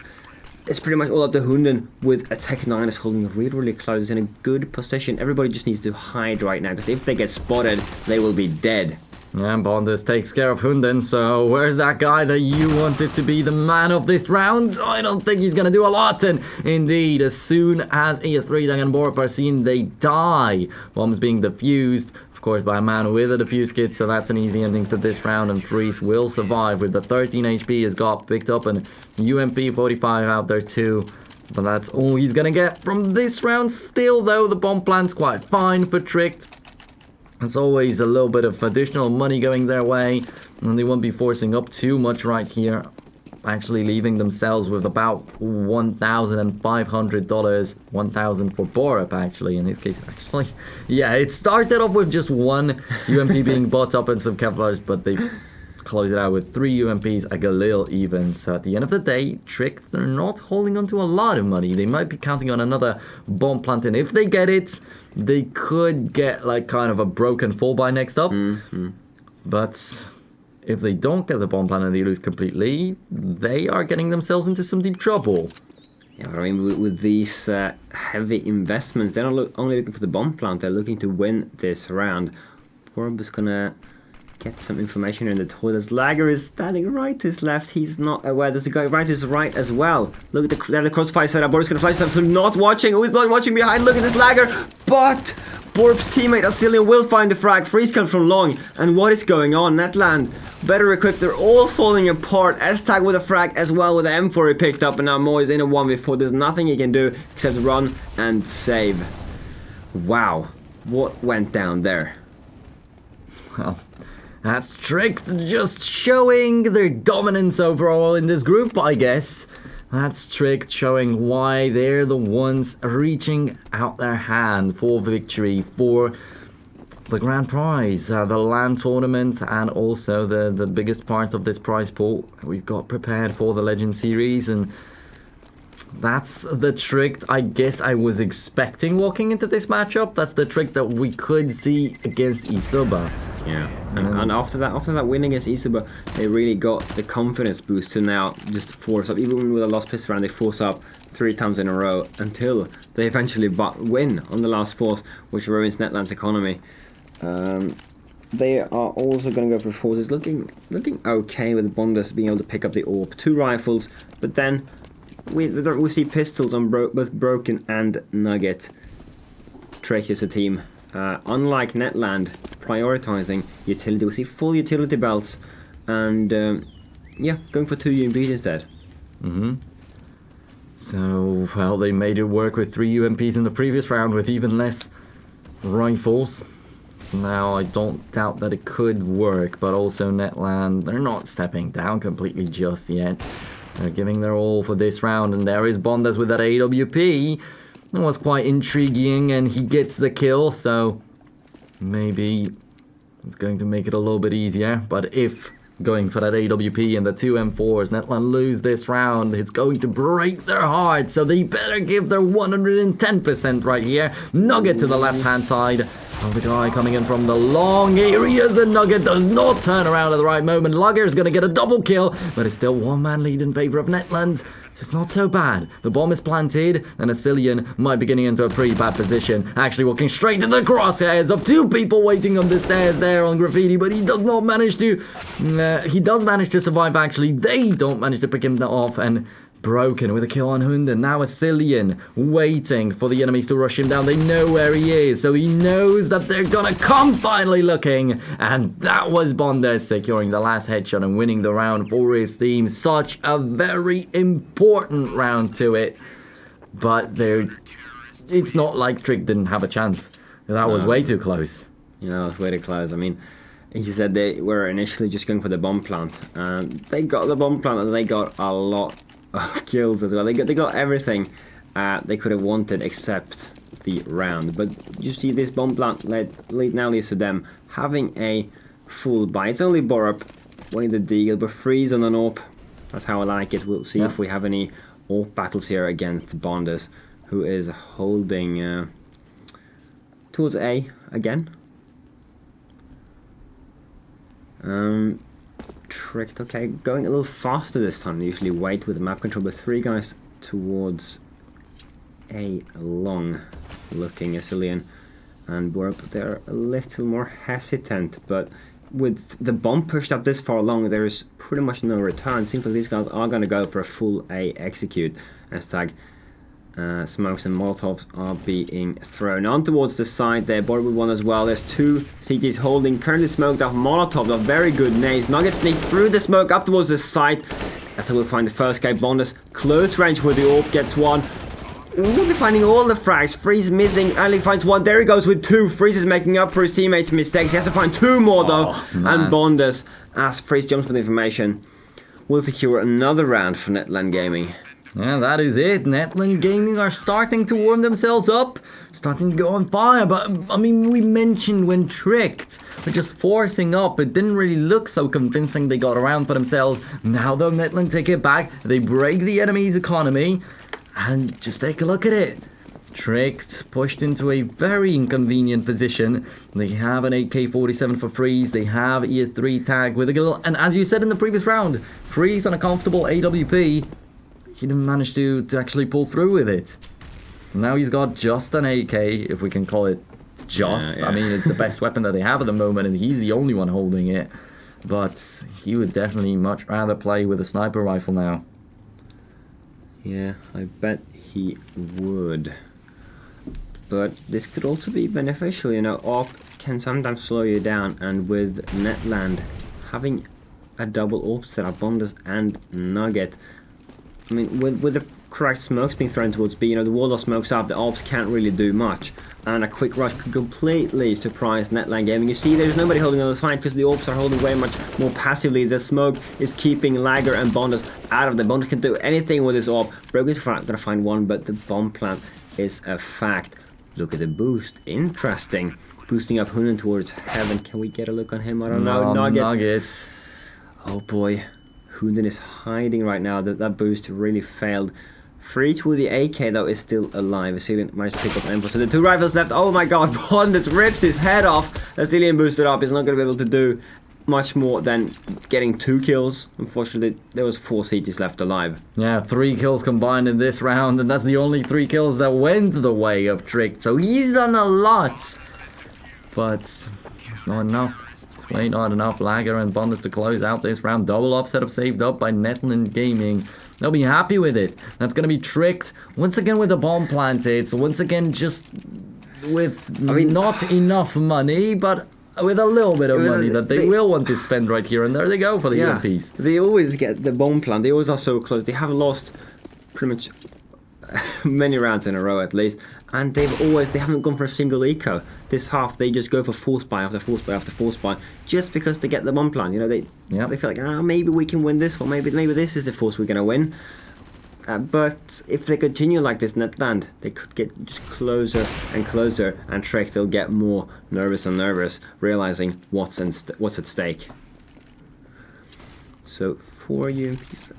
It's pretty much all up to Hunden with a Tech 9 is holding really close. It's in a good position. Everybody just needs to hide right now, because if they get spotted, they will be dead. Yeah, Bondus takes care of Hunden, so where's that guy that you wanted to be the man of this round? I don't think he's going to do a lot, and indeed, as soon as ES3 and Borup are seen, they die. Bombs being defused, of course, by a man with a defuse kit, so that's an easy ending to this round, and Freeze will survive with the 13 HP has got picked up, and UMP 45 out there too. But that's all he's going to get from this round. Still, though, the bomb plant's quite fine for Tricked. It's always a little bit of additional money going their way, and they won't be forcing up too much right here, actually leaving themselves with about $1,500, $1,000 for Borup actually, in his case actually. Yeah, it started off with just 1 UMP being bought up and some Kevlars, but they close it out with 3 UMPs, a Galil even. So at the end of the day, Trick, they're not holding on to a lot of money. They might be counting on another bomb plant, and if they get it, they could get like kind of a broken full buy next up. But if they don't get the bomb plant and they lose completely, they are getting themselves into some deep trouble. Yeah, but I mean, with these heavy investments, they're not only looking for the bomb plant, they're looking to win this round. Borup is gonna get some information in the toilets. Lager is standing right to his left. He's not aware. There's a guy right to his right as well. Look at the crossfire set up. Borup's gonna fly something. Not watching. Who is not watching behind? Look at this Lager. But Borup's teammate Asilian will find the frag. Freeze comes from long. And what is going on? Netland better equipped. They're all falling apart. S-Tag with a frag as well with the M4 he picked up. And now Moyes in a 1v4. There's nothing he can do except run and save. Wow. What went down there? Well, that's Tricked just showing their dominance overall in this group, I guess. That's Tricked showing why they're the ones reaching out their hand for victory, for the grand prize, the LAN tournament, and also the biggest part of this prize pool we've got prepared for the Legend Series. And That's the trick I guess I was expecting walking into this matchup. That's the trick that we could see against Isuba. Yeah, and after that win against Isuba, they really got the confidence boost to now just force up. Even with a lost pistol round, they force up 3 times in a row until they eventually win on the last force, which ruins Netland's economy. They are also going to go for forces, looking okay with Bondus being able to pick up the AWP. 2 rifles, but then we see pistols on both Broken and Nugget. Trick is a team. Unlike Netland, prioritizing utility. We see full utility belts, and yeah, going for 2 UMPs instead. So, well, they made it work with 3 UMPs in the previous round with even less rifles. So now I don't doubt that it could work, but also Netland, they're not stepping down completely just yet. They're giving their all for this round, and there is Bondas with that AWP. It was quite intriguing, and he gets the kill, so maybe it's going to make it a little bit easier. But if going for that AWP and the 2 M4s, Netland lose this round, it's going to break their heart, so they better give their 110% right here. Nugget to the left-hand side. Oh, the guy coming in from the long areas, and Nugget does not turn around at the right moment. Lugger's going to get a double kill, but it's still 1-man lead in favor of Netland. So it's not so bad. The bomb is planted, and Asilian might be getting into a pretty bad position. Actually walking straight to the crosshairs of 2 people waiting on the stairs there on Graffiti, but he does not manage to... he does manage to survive, actually. They don't manage to pick him off, and Broken with a kill on Hunden. Now Asilian waiting for the enemies to rush him down. They know where he is, so he knows that they're gonna come finally looking. And that was Bondes securing the last headshot and winning the round for his team. Such a very important round to it. But it's not like Trick didn't have a chance. That was way too close. Yeah, it was way too close. I mean, he said they were initially just going for the bomb plant. They got the bomb plant, and they got a lot of kills as well. They got everything they could have wanted except the round. But you see, this bomb plant now leads to them having a full buy. It's only Borup winning the deal, but freeze on an AWP. That's how I like it. We'll see if we have any AWP battles here against Bondus, who is holding towards A again. Tricked, okay, going a little faster this time. They usually wait with the map control, but 3 guys towards A long looking Asilian and Borup. They're a little more hesitant, but with the bomb pushed up this far along, there is pretty much no return. Seems like these guys are going to go for a full A execute. Hashtag smokes and molotovs are being thrown on towards the side there. Borup with 1 as well. There's 2 CTs holding, currently smoked off molotovs, are very good nades. Nugget sneaks through the smoke up towards the side. That's how we'll find the first guy. Bondus close range with the AWP gets 1. Ooh, they're finding all the frags. Freeze missing, only finds 1. There he goes with 2. Freeze is making up for his teammates' mistakes. He has to find 2 more though. And Bondus, as Freeze jumps for the information, will secure another round for Netland Gaming. Yeah, that is it. Netland Gaming are starting to warm themselves up, starting to go on fire. But, I mean, we mentioned when Tricked were just forcing up. It didn't really look so convincing. They got around for themselves. Now, though, Netland take it back. They break the enemy's economy. And just take a look at it. Tricked, pushed into a very inconvenient position. They have an AK-47 for Freeze. They have ES3 tag with a kill. And as you said in the previous round, Freeze on a comfortable AWP. He didn't manage to actually pull through with it. Now he's got just an AK, if we can call it just. I mean, it's the best weapon that they have at the moment, and he's the only one holding it. But he would definitely much rather play with a sniper rifle now. Yeah, I bet he would. But this could also be beneficial, you know. AWP can sometimes slow you down, and with Netland having a double AWP setup, Bondus and Nugget, I mean, with the correct smokes being thrown towards B, you know, the wall of smokes up, the AWPs can't really do much. And a quick rush could completely surprise Netland Gaming. You see, there's nobody holding on the side because the AWPs are holding way much more passively. The smoke is keeping Lagger and Bondus out of the Bondus can do anything with his AWP. Broken's gonna find 1, but the bomb plant is a fact. Look at the boost. Interesting. Boosting up Hunan towards heaven. Can we get a look on him? I don't know. Nuggets. Oh boy. Hunden is hiding right now. That boost really failed Freach with the AK though is still alive. Assylian managed to pick up Emperor. So the 2 rifles left. Oh my god, Bondus rips his head off. Assylian boosted up. He's not going to be able to do much more than getting 2 kills. Unfortunately, there was 4 cities left alive. Yeah, 3 kills combined in this round, and that's the only 3 kills that went the way of Trick. So he's done a lot, but it's not enough. It's way not enough. Lager and Bondus to close out this round. Double up setup saved up by Netland Gaming. They'll be happy with it. That's going to be Tricked once again with a bomb planted. So once again, just with not enough money, but with a little bit of money that they will want to spend right here. And there they go for the UMPs. They always get the bomb plant. They always are so close. They have lost pretty much many rounds in a row at least. And they haven't gone for a single eco. This half, they just go for force buy after force buy after force buy, just because they get the bomb plant. You know, they feel like, maybe we can win this one. Maybe this is the force we're gonna win. But if they continue like this, Netland, they could get just closer and closer, and Trek, they'll get more nervous and nervous, realizing what's at stake. So 4 UMPs,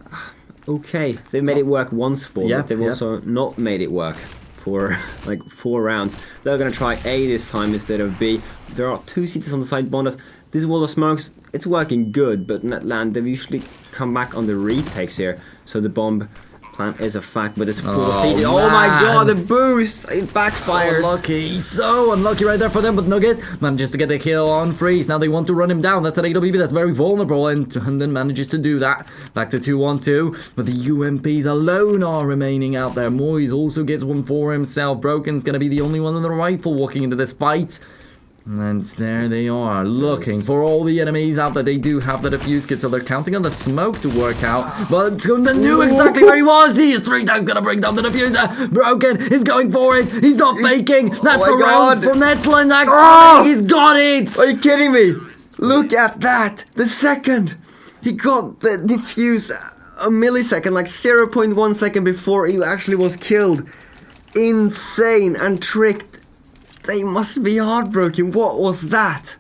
okay, they've made it work once for, but they've also not made it work for like 4 rounds. They're gonna try A this time instead of B. There are 2 cities on the side bonus. This wall of smokes, it's working good, but Netland, they've usually come back on the retakes here, so the bomb plant is a fact, but it's 4 cities. Oh my god, the boost! It backfires. So unlucky right there for them, but Nugget manages to get the kill on Freeze. Now they want to run him down. That's an AWP that's very vulnerable, and then manages to do that. Back to 2-1-2, but the UMPs alone are remaining out there. Moyes also gets one for himself. Broken's gonna be the only one on the rifle walking into this fight. And there they are, looking for all the enemies out there. They do have the defuse kit, so they're counting on the smoke to work out. But Gunda knew exactly where he was. He is 3 times gonna bring down the diffuser. Broken is going for it. He's not faking. That's a round for Netland. Actually, he's got it. Are you kidding me? Look at that. The second he got the defuse, a millisecond, like 0.1 second before he actually was killed. Insane and tricked. They must be heartbroken. What was that?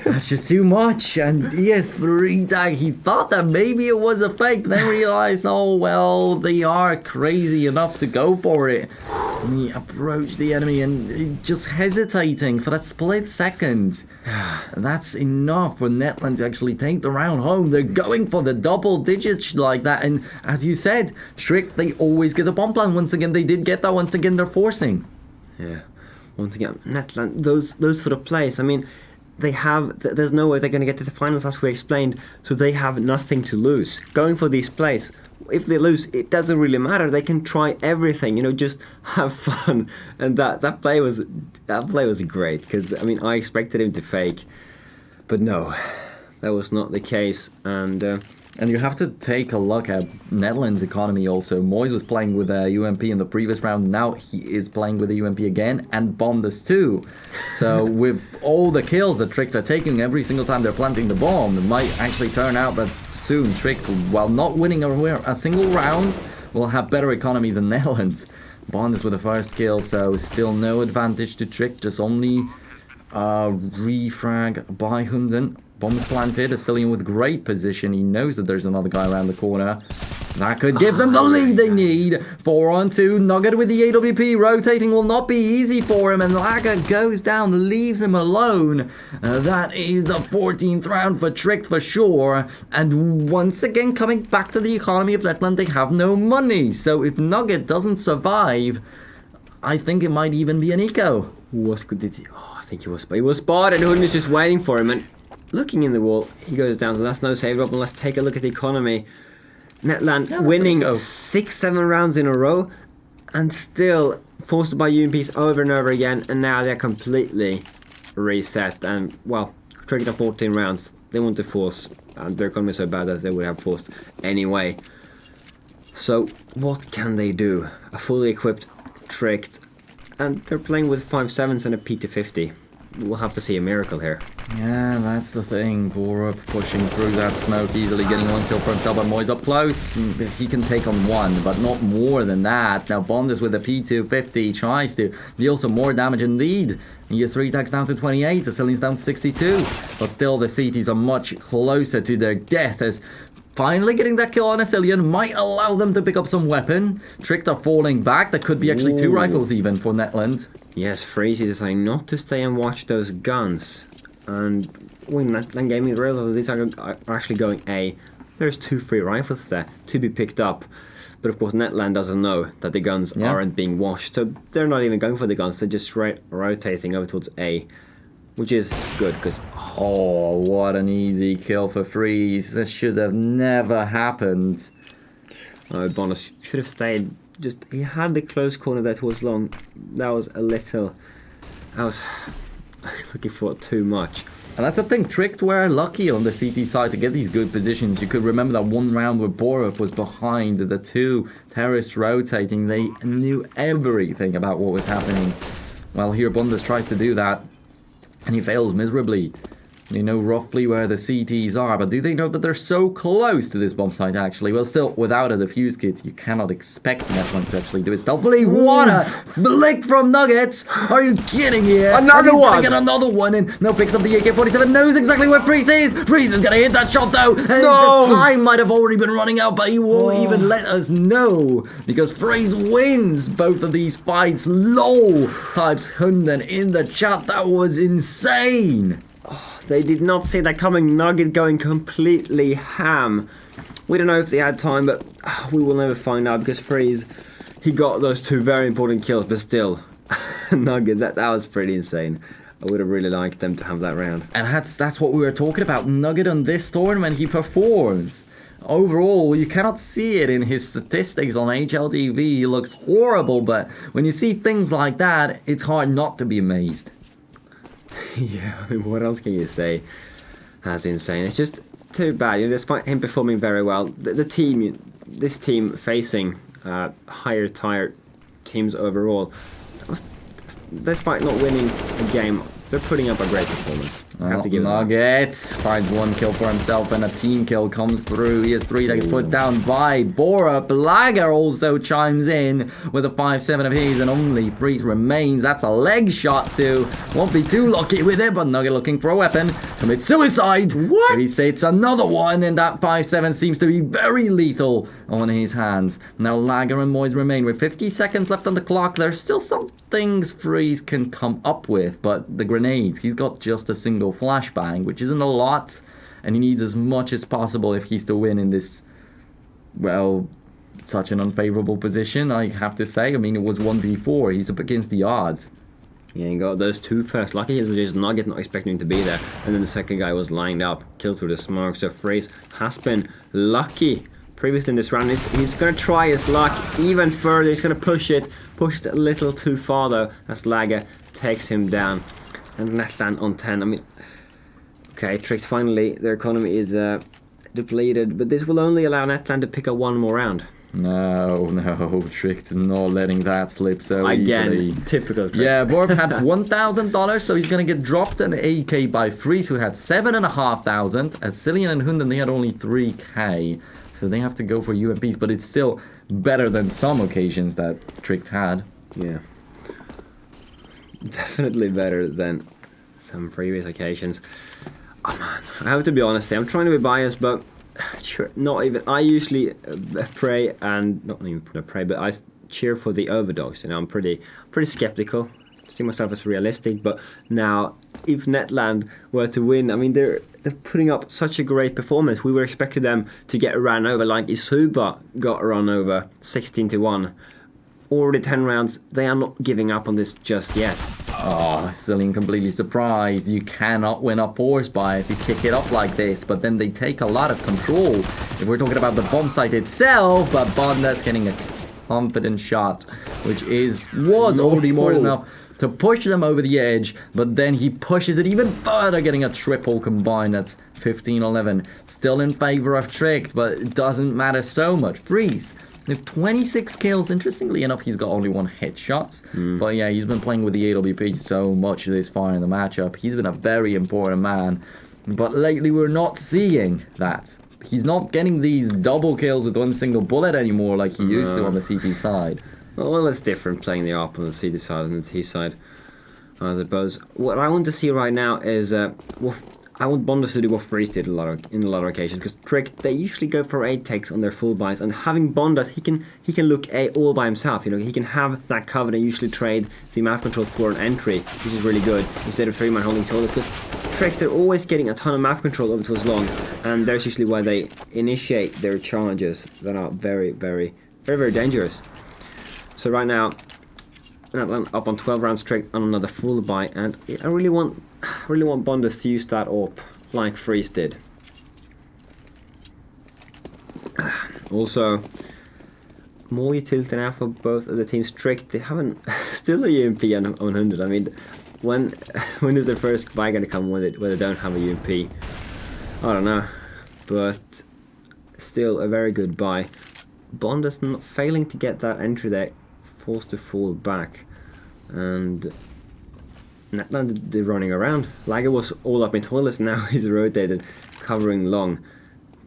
That's just too much. And he has 3 tags. He thought that maybe it was a fake, then realized, oh well, they are crazy enough to go for it. And he approached the enemy and just hesitating for that split second. That's enough for Netland to actually take the round home. They're going for the double digits like that. And as you said, Strict, they always get the bomb plan. Once again, they did get that. Once again, they're forcing. Yeah. Once again, Netland, those for the place. I mean, they have. There's no way they're going to get to the finals, as we explained. So they have nothing to lose. Going for these plays, if they lose, it doesn't really matter. They can try everything. You know, just have fun. And that play was great, because I mean, I expected him to fake, but no, that was not the case. And you have to take a look at Netherlands' economy also. Moyes was playing with a UMP in the previous round. Now he is playing with a UMP again and bombed us too. So with all the kills that Trick are taking every single time they're planting the bomb, it might actually turn out that soon Trick, while not winning a single round, will have better economy than Netherlands. Bond is with the first kill, so still no advantage to Trick, just only refrag by Hunden. Bombs planted, Assylian with great position. He knows that there's another guy around the corner. That could give them the lead they need. 4-on-2, Nugget with the AWP. Rotating will not be easy for him, and Lager goes down, leaves him alone. That is the 14th round for Trick for sure. And once again, coming back to the economy of Netland, they have no money. So if Nugget doesn't survive, I think it might even be an eco. I think he was spotted. Hunden is just waiting for him, and looking in the wall, he goes down, so that's no save up. And let's take a look at the economy. Netland winning 6-7 rounds in a row, and still forced to buy UMPs over and over again, and now they're completely reset. And well, triggered 14 rounds. They want to force, and their economy is so bad that they would have forced anyway. So what can they do? A fully equipped Tricked, and they're playing with 5.7s and a P250. We'll have to see a miracle here. Yeah, that's the thing. Borup pushing through that smoke, easily getting 1 kill for himself, but Moyes up close. He can take on 1, but not more than that. Now Bondus with a P250 tries to deal some more damage indeed. He has 3 attacks down to 28, Assylian's down to 62. But still, the cities are much closer to their death as Finally getting that kill on a Cillian might allow them to pick up some weapon. Tricked are falling back. There could be actually 2 rifles even for Netland. Yes, Freeze is deciding not to stay and watch those guns. And when Netland Gaming realizes these are actually going A, there's 2 free rifles there to be picked up. But of course Netland doesn't know that the guns aren't being washed, so they're not even going for the guns, they're just rotating over towards A. Which is good, because... Oh, what an easy kill for Freeze. This should have never happened. Bonus should have stayed. Just, he had the close corner there towards long. That was a little... I was looking for too much. And that's the thing, Tricked were lucky on the CT side to get these good positions. You could remember that one round where Borov was behind the 2 terrorists rotating. They knew everything about what was happening. Well, here Bundes tries to do that, and he fails miserably. They know roughly where the CTs are, but do they know that they're so close to this bomb site, actually? Well, still, without a defuse kit, you cannot expect Netland to actually do it stealthily. What a flick from Nuggets! Are you kidding me? Another one! Get another one in. No, picks up the AK-47, knows exactly where Freeze is! Freeze is gonna hit that shot, though! And no! The time might have already been running out, but he won't even let us know, because Freeze wins both of these fights. LOL! Types Hunden in the chat. That was insane! They did not see that coming. Nugget going completely ham. We don't know if they had time, but we will never find out, because Freeze, he got those 2 very important kills, but still, Nugget, that was pretty insane. I would have really liked them to have that round. And that's what we were talking about. Nugget on this tournament, he performs. Overall, you cannot see it in his statistics on HLTV. He looks horrible, but when you see things like that, it's hard not to be amazed. Yeah, I mean, what else can you say? That's insane. It's just too bad. You know, despite him performing very well, the team, this team facing higher tier teams overall, despite not winning a game, they're putting up a great performance. I have to give Nugget finds 1 kill for himself, and a team kill comes through. He has 3 legs put down by Bora. Blager also chimes in with a 5-7 of his, and only Freeze remains. That's a leg shot too. Won't be too lucky with it, but Nugget looking for a weapon. Commits suicide. What? He says another one, and that 5-7 seems to be very lethal on his hands. Now Lager and Moyes remain with 50 seconds left on the clock. There's still some things Freeze can come up with, but the grenades, he's got just a single flashbang, which isn't a lot, and he needs as much as possible if he's to win in this, well, such an unfavorable position, I have to say. I mean, it was 1v4. He's up against the odds. Yeah, he got those 2 first. Lucky he was just Nugget, not expecting him to be there. And then the second guy was lined up, killed through the smoke. So Freeze has been lucky previously in this round. He's going to try his luck even further. He's going to push it a little too far though, as Lager takes him down. And Netland on 10. I mean, okay, Tricked finally, their economy is depleted, but this will only allow Netland to pick up 1 more round. No, Tricked is not letting that slip so easily. Again, typical Tricked. Yeah, Borb had $1,000, so he's going to get dropped an AK by Freeze, who had 7,500. As Cillian and Hunden, they had only 3k. So they have to go for UMPs, but it's still better than some occasions that Tricked had. Yeah. Definitely better than some previous occasions. Oh man, I have to be honest here. I'm trying to be biased, but sure, not even. I usually pray and not even pray, but I cheer for the overdogs. You know, I'm pretty skeptical. See myself as realistic, but now if Netland were to win, I mean they're putting up such a great performance. We were expecting them to get run over, like Isuba got run over 16-1. Already 10 rounds, they are not giving up on this just yet. Oh, Cillian completely surprised. You cannot win a force buy if you kick it up like this, but then they take a lot of control. If we're talking about the bomb site itself, but Bonda's getting a confident shot, which was already more than enough to push them over the edge, but then he pushes it even further, getting a triple combined. That's 15-11. Still in favor of Tricked, but it doesn't matter so much. Freeze. With 26 kills, interestingly enough, he's got only 1 headshot. But yeah, he's been playing with the AWP so much this far in the matchup. He's been a very important man. But lately, we're not seeing that. He's not getting these double kills with 1 single bullet anymore like he used to on the CT side. Well, it's different playing the AWP on the CT side and the T side, I suppose. What I want to see right now is, well, I want Bonders to do what Freeze did in a lot of occasions, because Trick, they usually go for 8 takes on their full buys, and having Bonders, he can look all by himself. You know, he can have that cover and usually trade the map control for an entry, which is really good, instead of 3-man holding shoulders, because Trick, they're always getting a ton of map control over to his long, and there's usually why they initiate their challenges that are very, very, very, very dangerous. So right now, Netland up on 12 rounds Trick on another full buy, and I really want Bonders to use that AWP like Freeze did. Also, more utility now for both of the teams. Trick, they haven't still a UMP on 100. I mean, when is the first buy going to come where they don't have a UMP? I don't know, but still a very good buy. Bonders not failing to get that entry there, forced to fall back, and Netland they're running around. Lager was all up in toilets, now he's rotated, covering long.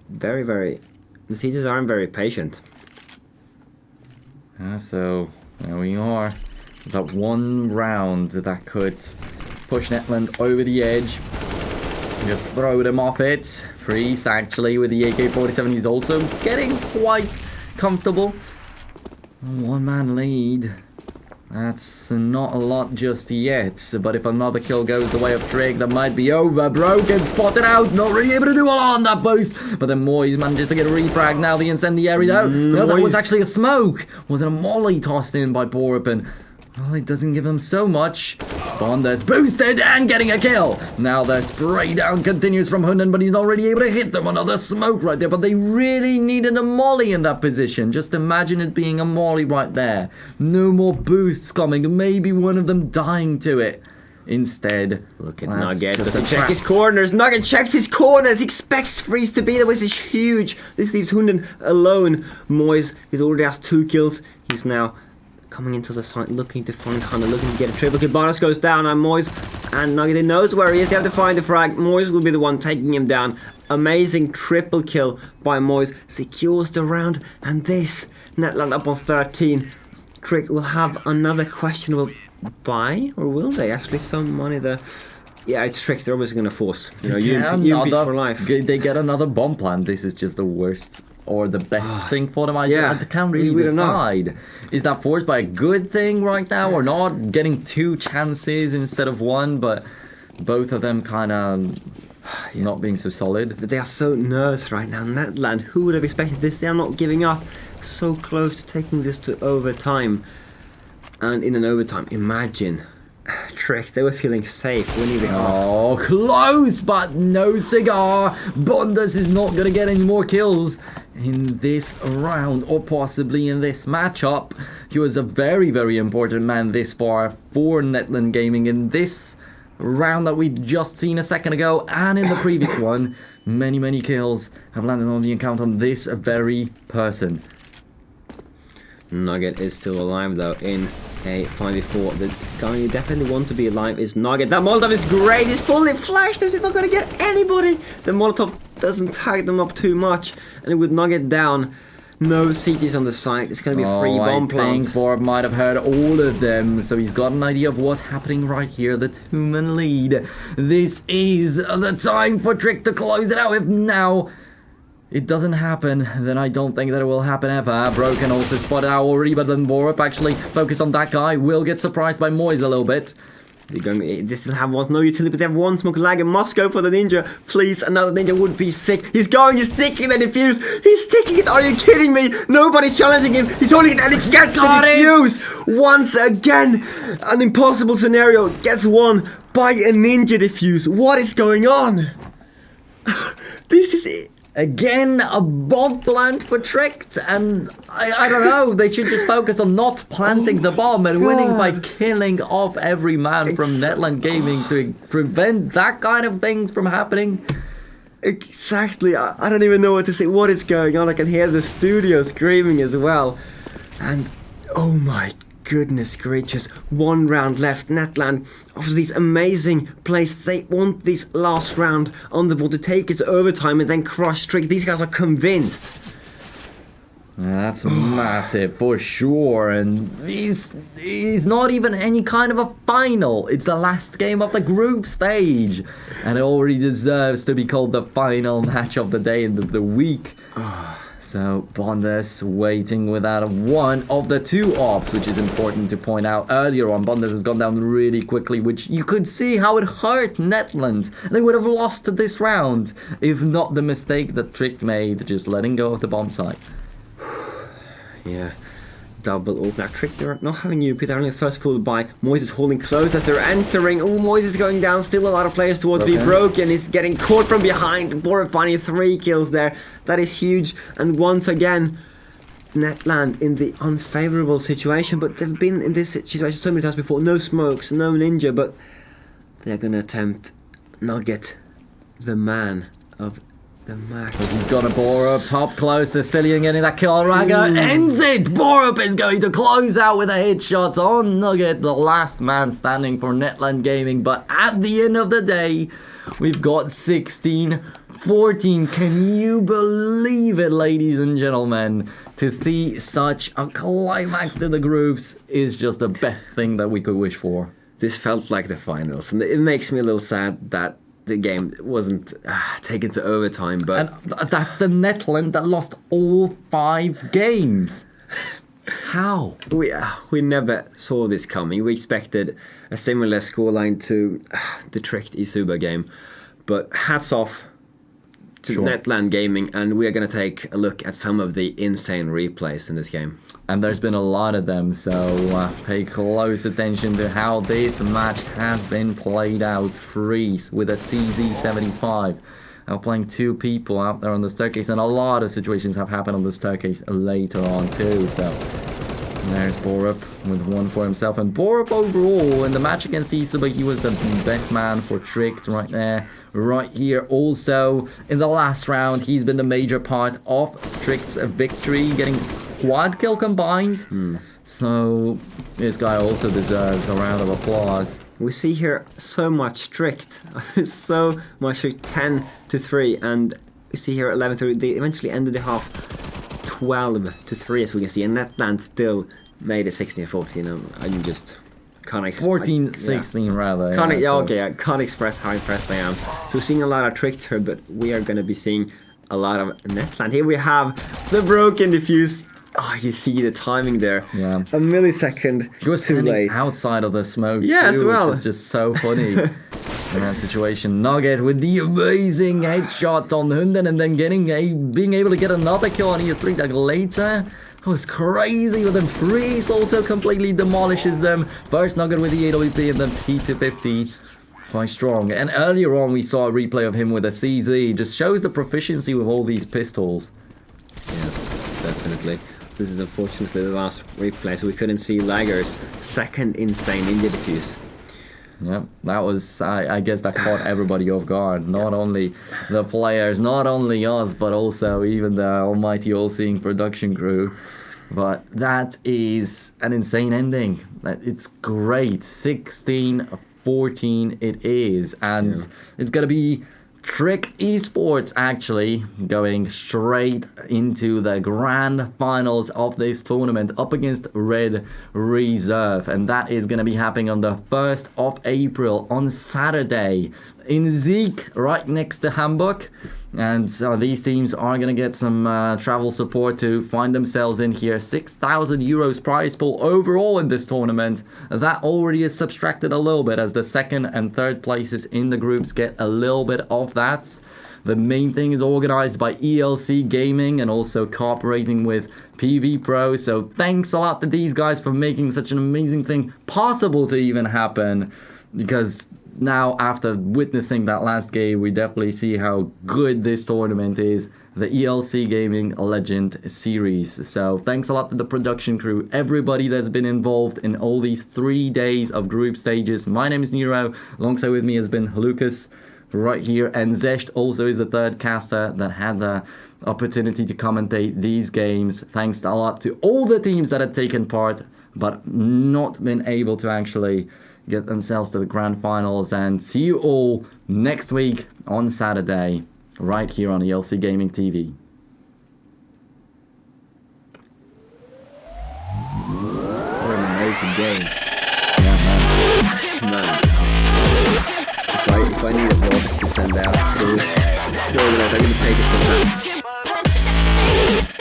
Very, very... The Caesars aren't very patient. So, there we are. That one round that could push Netland over the edge. Just throw them off it. Freeze, actually, with the AK-47, he's also getting quite comfortable. 1-man lead. That's not a lot just yet, but if another kill goes the way of Trick, that might be over. Broken, spotted out, not really able to do a lot on that boost. But then Moyes manages to get a refrag. Now the incendiary though. No, that was actually a smoke. Was it a molly tossed in by Borupen? Well, it doesn't give them so much. Bonders boosted and getting a kill. Now the spray down continues from Hunden, but he's not really able to hit them. Another smoke right there, but they really needed a molly in that position. Just imagine it being a molly right there. No more boosts coming. Maybe one of them dying to it. Instead, look at Nugget. Does he check his corners? Nugget checks his corners. He expects Freeze to be there, which is huge. This leaves Hunden alone. Moyes, he's already has 2 kills. He's now coming into the site, looking to find Hunter, looking to get a triple kill. Bonus goes down, and Moyes and Nugget knows where he is. They have to find the frag. Moyes will be the one taking him down. Amazing triple kill by Moyes. Secures the round, and this Netland up on 13. Trick will have another questionable buy, or will they? Actually, some money there. Yeah, it's Trick. They're always going to force. You know, UMPs for life. They get another bomb plant. This is just the worst or the best thing for them. I can't really decide. Is that forced by a good thing right now or not? Getting 2 chances instead of 1, but both of them kind of not being so solid. They are so nervous right now. Netland, who would have expected this? They are not giving up. So close to taking this to overtime. And in an overtime, imagine... Trick, they were feeling safe winning the half. Oh, close, but no cigar. Bonders is not going to get any more kills in this round, or possibly in this matchup. He was a very, very important man this far for Netland Gaming in this round that we just seen a second ago, and in the previous one. Many, many kills have landed on the account on this very person. Nugget is still alive though in a 5v4. The guy you definitely want to be alive is Nugget. That Molotov is great. He's fully flashed. He's not going to get anybody. The Molotov doesn't tag them up too much. And with Nugget down, no CTs on the site. It's going to be a free bomb plant. I think Borb might have heard all of them. So he's got an idea of what's happening right here. The 2-man lead. This is the time for Trick to close it out. If now it doesn't happen, then I don't think that it will happen ever. Broken also spotted out already, but then Borup actually focused on that guy. Will get surprised by Moyes a little bit. They still have one, no utility, but they have one smoke lag and must go for the ninja. Please, another ninja would be sick. He's sticking the defuse. He's sticking it. Are you kidding me? Nobody's challenging him. He's holding it and he gets the defuse. Once again, an impossible scenario gets won by a ninja defuse. What is going on? This is it. Again, a bomb plant for Tricked, and I don't know, they should just focus on not planting the bomb and winning by killing off every man from Netland Gaming to prevent that kind of things from happening. Exactly, I don't even know what to say. What is going on? I can hear the studio screaming as well. And, oh my goodness gracious, 1 round left. Netland, after these amazing plays, they want this last round on the board to take it to overtime and then crush Trick. These guys are convinced. That's massive for sure, and he's not even any kind of a final. It's the last game of the group stage, and it already deserves to be called the final match of the day and of the week. So Bondes waiting without one of the two ops, which is important to point out. Earlier on, Bondes has gone down really quickly, which you could see how it hurt Netland. They would have lost this round if not the mistake that Trick made, just letting go of the bomb site. Yeah, double ult. Now Trick, they're not having UP, they're only first followed by Moise is holding close as they're entering. Oh, Moise is going down, still a lot of players towards be broken. He's getting caught from behind. Borup finding 3 kills there. That is huge. And once again, Netland in the unfavorable situation, but they've been in this situation so many times before. No smokes, no ninja, but they're gonna attempt Nugget, the man of the match. He's got a Borup up close. Sicilian getting that kill. Raga ends it. Borup is going to close out with a headshot on Nugget, the last man standing for Netland Gaming. But at the end of the day, we've got 16-14. Can you believe it, ladies and gentlemen? To see such a climax to the groups is just the best thing that we could wish for. This felt like the finals, and it makes me a little sad that the game wasn't taken to overtime, but... And that's the Netland that lost all 5 games. How? We never saw this coming. We expected a similar scoreline to the Tricked Isuba game, but hats off to Netland Gaming, and we are going to take a look at some of the insane replays in this game. And there's been a lot of them, so pay close attention to how this match has been played out. Freeze with a CZ75. Now playing 2 people out there on the staircase, and a lot of situations have happened on the staircase later on too, so... There's Borup with 1 for himself, and Borup overall in the match against Isuba, he was the best man for Tricked right there. Right here also in the last round, he's been the major part of Tricked's victory, getting quad kill combined. So this guy also deserves a round of applause. We see here so much Tricked, so much Tricked, 10-3, and we see here 11-3. They eventually ended the half 12-3, as we can see, and Netland still made it 16-14. I'm just can't 14-16 rather. I can't express how impressed I am. So we're seeing a lot of Tricked here, but we are going to be seeing a lot of Netland. Here we have the broken defuse. Oh, you see the timing there. Yeah. A millisecond He was too late. outside of the smoke. Yeah, too, as well. Which is just so funny. In that situation, Nugget with the amazing headshot on Hunden, and then being able to get another kill on E3 like later. That was crazy. But then Freeze also completely demolishes them. First Nugget with the AWP, and then P250. Quite strong. And earlier on we saw a replay of him with a CZ. Just shows the proficiency with all these pistols. Yes, definitely. This is unfortunately the last replay, so we couldn't see Lager's second insane ninja defuse. Yep, that was, I guess that caught everybody off guard. Not only the players, not only us, but also even the almighty all-seeing production crew. But that is an insane ending. It's great. 16-14 it is. And it's going to be Trick Esports actually going straight into the grand finals of this tournament up against Red Reserve, and that is going to be happening on the 1st of April on Saturday in Zeke, right next to Hamburg. And these teams are going to get some travel support to find themselves in here. 6,000 euros prize pool overall in this tournament. That already is subtracted a little bit as the 2nd and 3rd places in the groups get a little bit of that. The main thing is organized by ELC Gaming and also cooperating with PV Pro. So thanks a lot to these guys for making such an amazing thing possible to even happen, because now, after witnessing that last game, we definitely see how good this tournament is. The ELC Gaming Legend Series. So, thanks a lot to the production crew, everybody that's been involved in all these 3 days of group stages. My name is Nero. Alongside with me has been Lucas right here. And Zesht also is the 3rd caster that had the opportunity to commentate these games. Thanks a lot to all the teams that had taken part, but not been able to actually get themselves to the grand finals. And see you all next week on Saturday right here on ELC Gaming TV. game. Yeah, man. Man, if I need a broadcast to send out through, I'm going to take it from that.